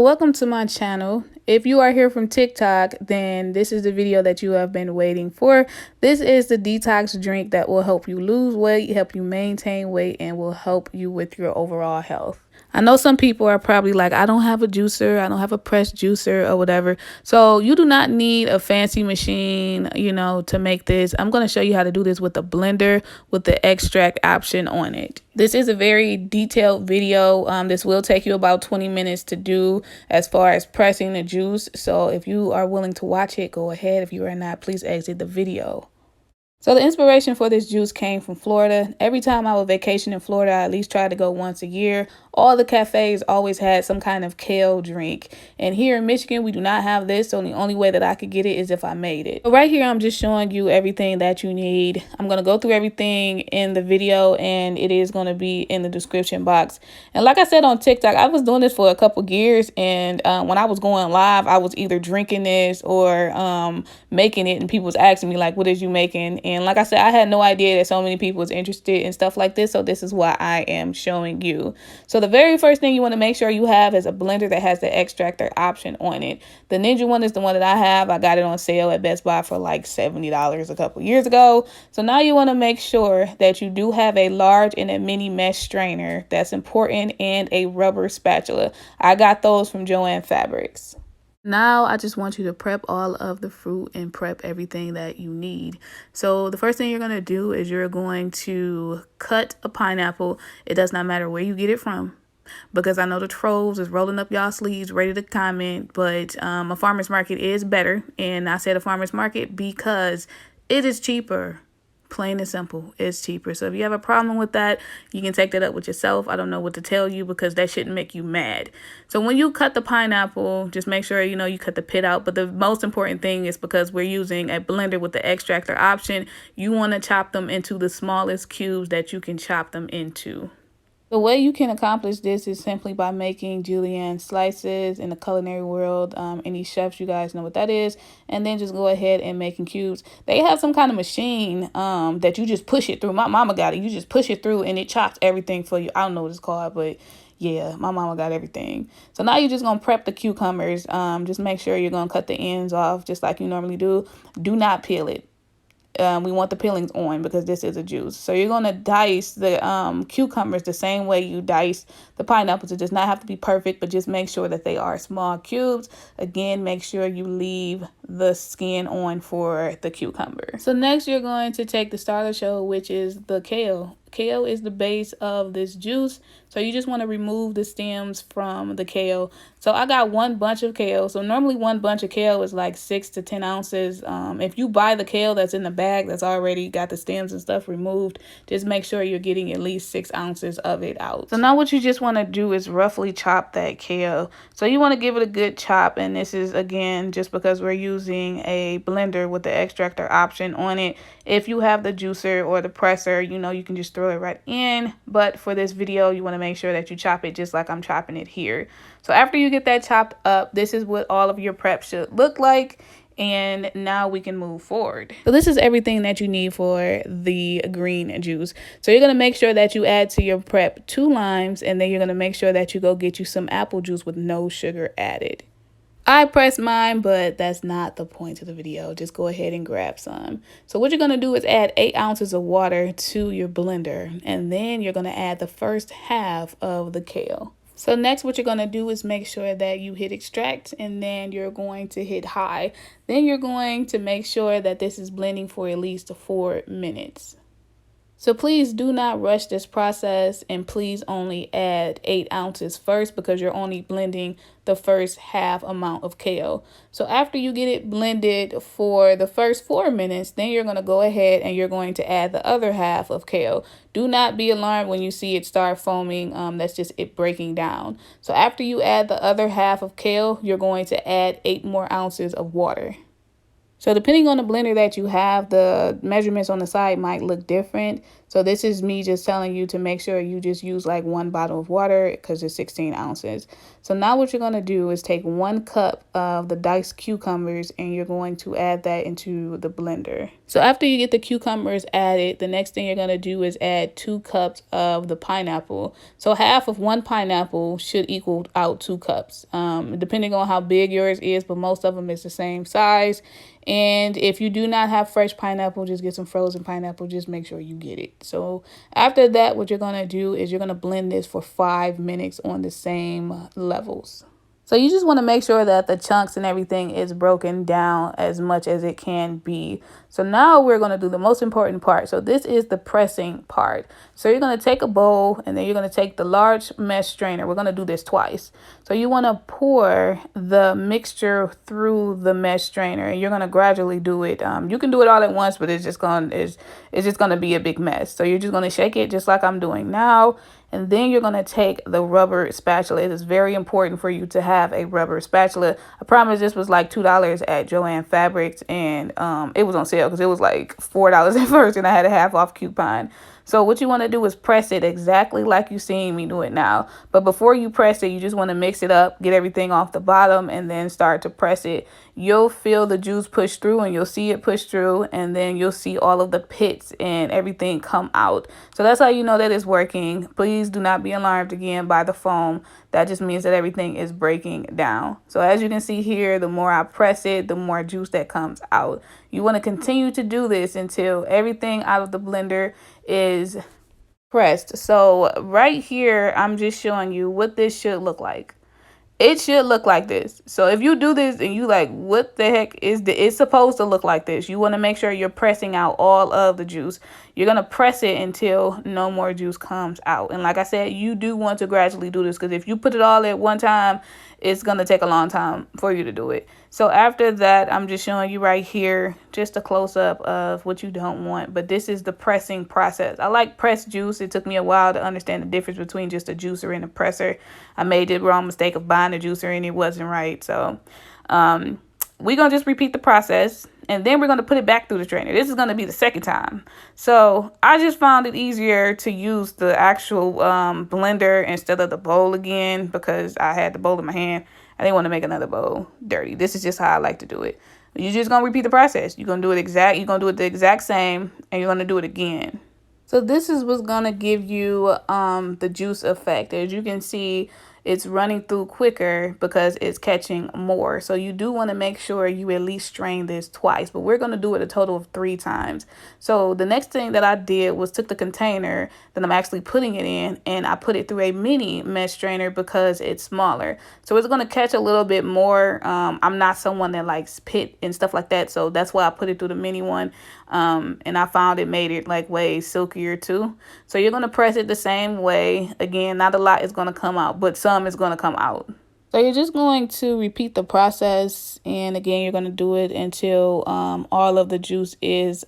Welcome to my channel. If you are here from TikTok, then this is the video that you have been waiting for. This is the detox drink that will help you lose weight, help you maintain weight, and will help you with your overall health. I know some people are probably like, I don't have a juicer, I don't have a press juicer or whatever. So you do not need a fancy machine, to make this. I'm going to show you how to do this with a blender with the extract option on it. This is a very detailed video. This will take you about 20 minutes to do as far as pressing the juice. So if you are willing to watch it, go ahead. If you are not, please exit the video. So the inspiration for this juice came from Florida. Every time I would vacation in Florida, I at least tried to go once a year. All the cafes always had some kind of kale drink. And here in Michigan, we do not have this. So the only way that I could get it is if I made it. So right here, I'm just showing you everything that you need. I'm going to go through everything in the video and it is going to be in the description box. And like I said on TikTok, I was doing this for a couple years. And when I was going live, I was either drinking this or making it. And people was asking me like, what is you making? And like I said, I had no idea that so many people was interested in stuff like this. So this is why I am showing you. So the very first thing you want to make sure you have is a blender that has the extractor option on it. The Ninja one is the one that I have. I got it on sale at Best Buy for like $70 a couple years ago. So now you want to make sure that you do have a large and a mini mesh strainer. That's important, and a rubber spatula. I got those from Joann Fabrics. Now I just want you to prep all of the fruit and prep everything that you need. So the first thing you're going to do is you're going to cut a pineapple. It does not matter where you get it from, because I know the trolls is rolling up y'all sleeves ready to comment, but a farmer's market is better. And I said a farmer's market because it is cheaper. Plain and simple, it's cheaper. So if you have a problem with that, you can take that up with yourself. I don't know what to tell you, because that shouldn't make you mad. So when you cut the pineapple, just make sure you cut the pit out. But the most important thing is, because we're using a blender with the extractor option, you want to chop them into the smallest cubes that you can chop them into. The way you can accomplish this is simply by making julienne slices. In the culinary world. Any chefs, you guys know what that is. And then just go ahead and making cubes. They have some kind of machine that you just push it through. My mama got it. You just push it through and it chops everything for you. I don't know what it's called, but yeah, my mama got everything. So now you're just going to prep the cucumbers. Just make sure you're going to cut the ends off just like you normally do. Do not peel it. We want the peelings on, because this is a juice. So you're going to dice the cucumbers the same way you dice the pineapples. It does not have to be perfect, but just make sure that they are small cubes. Again, make sure you leave the skin on for the cucumber. So next you're going to take the star of the show, which is the kale. Kale is the base of this juice. So you just want to remove the stems from the kale. So I got one bunch of kale. So normally one bunch of kale is like 6 to 10 ounces. If you buy the kale that's in the bag that's already got the stems and stuff removed, just make sure you're getting at least 6 ounces of it out. So now what you just want to do is roughly chop that kale. So you want to give it a good chop. And this is, again, just because we're using a blender with the extractor option on it. If you have the juicer or the presser, you can just throw it right in. But for this video, you want to make sure that you chop it just like I'm chopping it here. So after you get that chopped up, this is what all of your prep should look like. And now we can move forward. So this is everything that you need for the green juice. So you're going to make sure that you add to your prep 2 limes, and then you're going to make sure that you go get you some apple juice with no sugar added. I pressed mine, but that's not the point of the video. Just go ahead and grab some. So what you're going to do is add 8 ounces of water to your blender, and then you're going to add the first half of the kale. So next what you're going to do is make sure that you hit extract, and then you're going to hit high. Then you're going to make sure that this is blending for at least 4 minutes. So please do not rush this process, and please only add 8 ounces first, because you're only blending the first half amount of kale. So after you get it blended for the first 4 minutes, then you're going to go ahead and you're going to add the other half of kale. Do not be alarmed when you see it start foaming. That's just it breaking down. So after you add the other half of kale, you're going to add 8 more ounces of water. So depending on the blender that you have, the measurements on the side might look different. So this is me just telling you to make sure you just use like 1 bottle of water because it's 16 ounces. So now what you're going to do is take 1 cup of the diced cucumbers and you're going to add that into the blender. So after you get the cucumbers added, the next thing you're going to do is add 2 cups of the pineapple. So half of 1 pineapple should equal out 2 cups, depending on how big yours is, but most of them is the same size. And if you do not have fresh pineapple, just get some frozen pineapple. Just make sure you get it. So after that, what you're going to do is you're going to blend this for 5 minutes on the same levels. So you just want to make sure that the chunks and everything is broken down as much as it can be. So now we're going to do the most important part. So this is the pressing part. So you're going to take a bowl and then you're going to take the large mesh strainer. We're going to do this twice. So you want to pour the mixture through the mesh strainer and you're going to gradually do it. You can do it all at once, but it's just going to be a big mess. So you're just going to shake it just like I'm doing now. And then you're going to take the rubber spatula. It is very important for you to have a rubber spatula. I promise this was like $2 at Joann Fabrics. And it was on sale because it was like $4 at first. And I had a half off coupon. So what you want to do is press it exactly like you're seeing me do it now. But before you press it, you just want to mix it up, get everything off the bottom, and then start to press it. You'll feel the juice push through and you'll see it push through, and then you'll see all of the pits and everything come out. So that's how you know that it's working. Please do not be alarmed again by the foam. That just means that everything is breaking down. So as you can see here, the more I press it, the more juice that comes out. You want to continue to do this until everything out of the blender is pressed. So right here, I'm just showing you what this should look like. It should look like this. So if you do this and you like, what the heck is this? It's supposed to look like this. You want to make sure you're pressing out all of the juice. You're going to press it until no more juice comes out. And like I said, you do want to gradually do this because if you put it all at one time, it's going to take a long time for you to do it. So after that, I'm just showing you right here, just a close up of what you don't want. But this is the pressing process. I like pressed juice. It took me a while to understand the difference between just a juicer and a presser. I made the wrong mistake of buying a juicer and it wasn't right. So we're going to just repeat the process. And then we're going to put it back through the strainer. This is going to be the second time. So I just found it easier to use the actual blender instead of the bowl again because I had the bowl in my hand. I didn't want to make another bowl dirty. This is just how I like to do it. You're just going to repeat the process. You're going to do it the exact same, and you're going to do it again. So this is what's going to give you the juice effect. As you can see, it's running through quicker because it's catching more. So you do want to make sure you at least strain this twice, but we're going to do it a total of 3 times. So the next thing that I did was took the container that I'm actually putting it in and I put it through a mini mesh strainer because it's smaller. So it's going to catch a little bit more. I'm not someone that likes pit and stuff like that. So that's why I put it through the mini one. And I found it made it like way silkier too. So you're going to press it the same way. Again, not a lot is going to come out, but some is going to come out. So you're just going to repeat the process. And again, you're going to do it until all of the juice is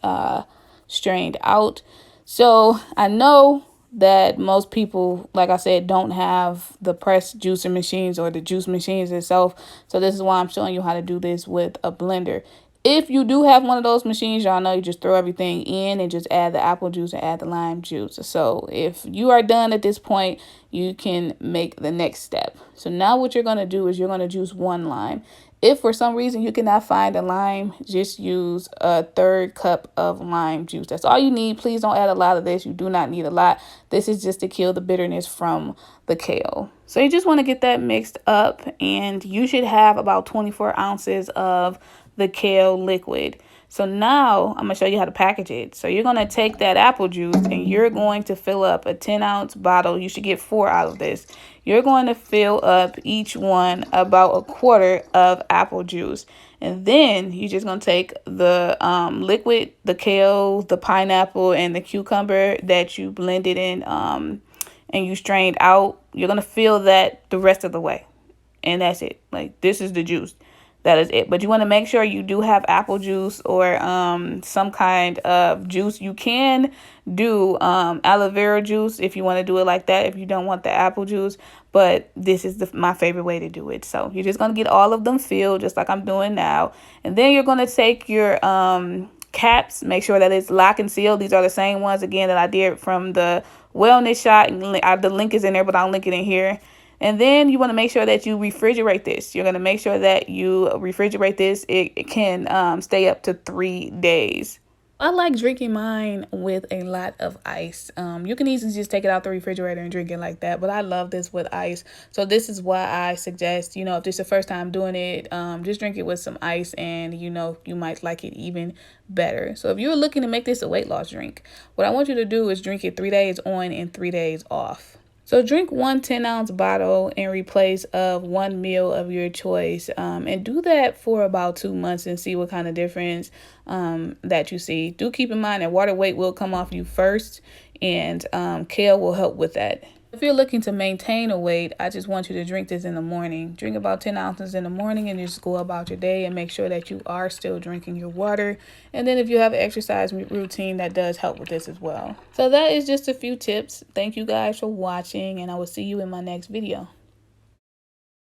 strained out. So I know that most people, like I said, don't have the press juicer machines or the juice machines itself. So this is why I'm showing you how to do this with a blender. If you do have one of those machines, y'all know you just throw everything in and just add the apple juice and add the lime juice. So if you are done at this point, you can make the next step. So now what you're going to do is you're going to juice 1 lime. If for some reason you cannot find a lime, just use a 1/3 cup of lime juice. That's all you need. Please don't add a lot of this. You do not need a lot. This is just to kill the bitterness from the kale. So you just want to get that mixed up, and you should have about 24 ounces of the kale liquid. So now I'm going to show you how to package it. So you're going to take that apple juice and you're going to fill up a 10-ounce bottle. You should get 4 out of this. You're going to fill up each one about 1/4 of apple juice. And then you're just going to take the liquid, the kale, the pineapple, and the cucumber that you blended in and you strained out. You're going to fill that the rest of the way. And that's it. Like, this is the juice. That is it. But you want to make sure you do have apple juice or some kind of juice. You can do aloe vera juice if you want to do it like that, if you don't want the apple juice. But this is my favorite way to do it. So you're just going to get all of them filled just like I'm doing now. And then you're going to take your caps, make sure that it's lock and seal. These are the same ones again that I did from the wellness shot. The link is in there, but I'll link it in here. And then you want to make sure that you refrigerate this. You're going to make sure that you refrigerate this. It can stay up to 3 days. I like drinking mine with a lot of ice. You can easily just take it out the refrigerator and drink it like that, but I love this with ice. So this is why I suggest, you know, if this is the first time doing it, just drink it with some ice, and you know, you might like it even better. So if you're looking to make this a weight loss drink, what I want you to do is drink it 3 days on and 3 days off. So drink 1 10-ounce bottle in replace of 1 meal of your choice, and do that for about 2 months and see what kind of difference that you see. Do keep in mind that water weight will come off you first, and kale will help with that. If you're looking to maintain a weight, I just want you to drink this in the morning. Drink about 10 ounces in the morning and just go about your day, and make sure that you are still drinking your water. And then if you have an exercise routine, that does help with this as well. So that is just a few tips. Thank you guys for watching, and I will see you in my next video.